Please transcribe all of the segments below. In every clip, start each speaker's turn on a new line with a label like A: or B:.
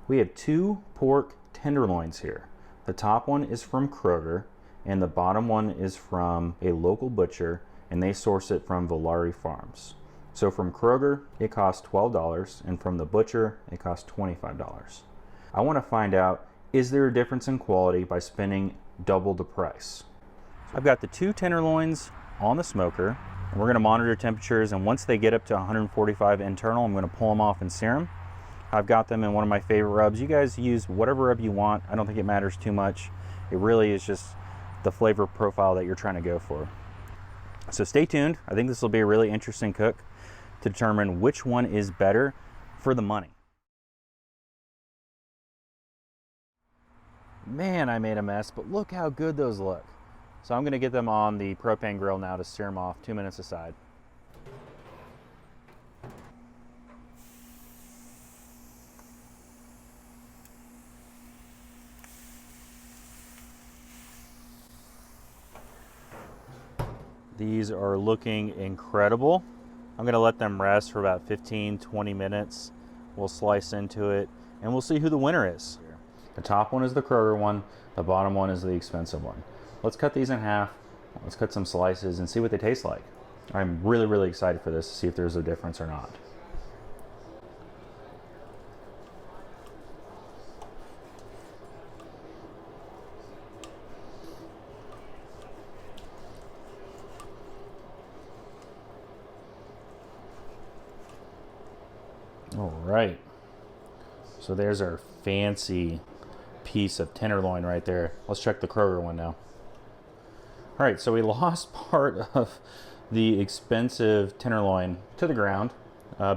A: We have two pork tenderloins here. The top one is from Kroger, and the bottom one is from a local butcher, and they source it from Valari Farms. So from Kroger, it costs $12, and from the butcher, it costs $25. I want to find out, is there a difference in quality by spending double the price? I've got the two tenderloins on the smoker, and we're going to monitor temperatures, and once they get up to 145 internal, I'm going to pull them off and sear them. I've got them in one of my favorite rubs. You guys use whatever rub you want. I don't think it matters too much. It really is just the flavor profile that you're trying to go for. So stay tuned. I think this will be a really interesting cook to determine which one is better for the money. Man, I made a mess, but look how good those look. So I'm gonna get them on the propane grill now to sear them off, 2 minutes aside. These are looking incredible. I'm gonna let them rest for about 15-20 minutes. We'll slice into it and we'll see who the winner is. The top one is the Kroger one, the bottom one is the expensive one. Let's cut these in half, let's cut some slices and see what they taste like. I'm really excited for this to see if there's a difference or not. All right, so there's our fancy piece of tenderloin right there. Let's check the Kroger one now. All right, so we lost part of the expensive tenderloin to the ground.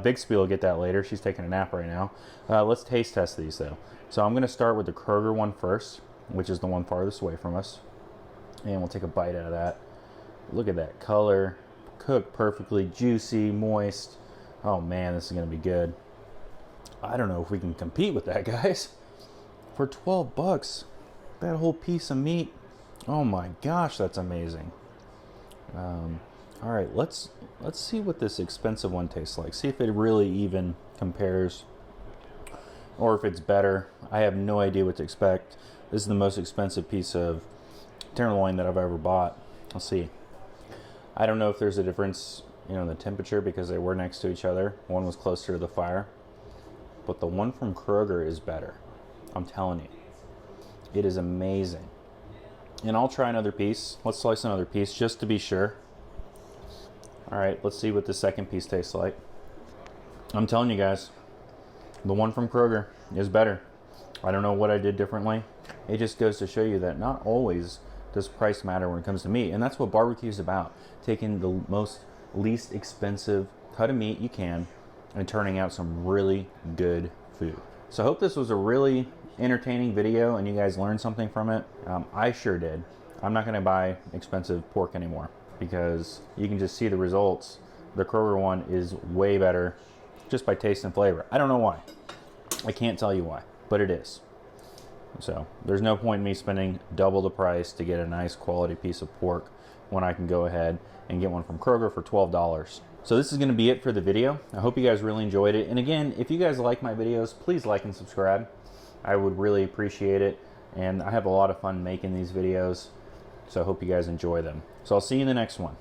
A: Bixby will get that later. She's taking a nap right now. Let's taste test these though. So I'm gonna start with the Kroger one first, which is the one farthest away from us. And we'll take a bite out of that. Look at that color, cooked perfectly, juicy, moist. Oh man, this is gonna be good. I don't know if we can compete with that, guys. For 12 bucks, that whole piece of meat. Oh my gosh, that's amazing. All right, let's see what this expensive one tastes like. See if it really even compares or if it's better. I have no idea what to expect. This is the most expensive piece of tenderloin that I've ever bought. Let's see. I don't know if there's a difference, in the temperature because they were next to each other. One was closer to the fire, but the one from Kroger is better. I'm telling you, it is amazing. And I'll try another piece. Let's slice another piece just to be sure. All right, let's see what the second piece tastes like. I'm telling you guys, the one from Kroger is better. I don't know what I did differently. It just goes to show you that not always does price matter when it comes to meat. And that's what barbecue is about. Taking the least expensive cut of meat you can and turning out some really good food. So I hope this was a really entertaining video and you guys learned something from it. I sure did. I'm not gonna buy expensive pork anymore because you can just see the results. The Kroger one is way better just by taste and flavor. I don't know why. I can't tell you why, but it is. So there's no point in me spending double the price to get a nice quality piece of pork when I can go ahead and get one from Kroger for $12. So this is going to be it for the video. I hope you guys really enjoyed it. And again, if you guys like my videos, please like and subscribe. I would really appreciate it. And I have a lot of fun making these videos. So I hope you guys enjoy them. So I'll see you in the next one.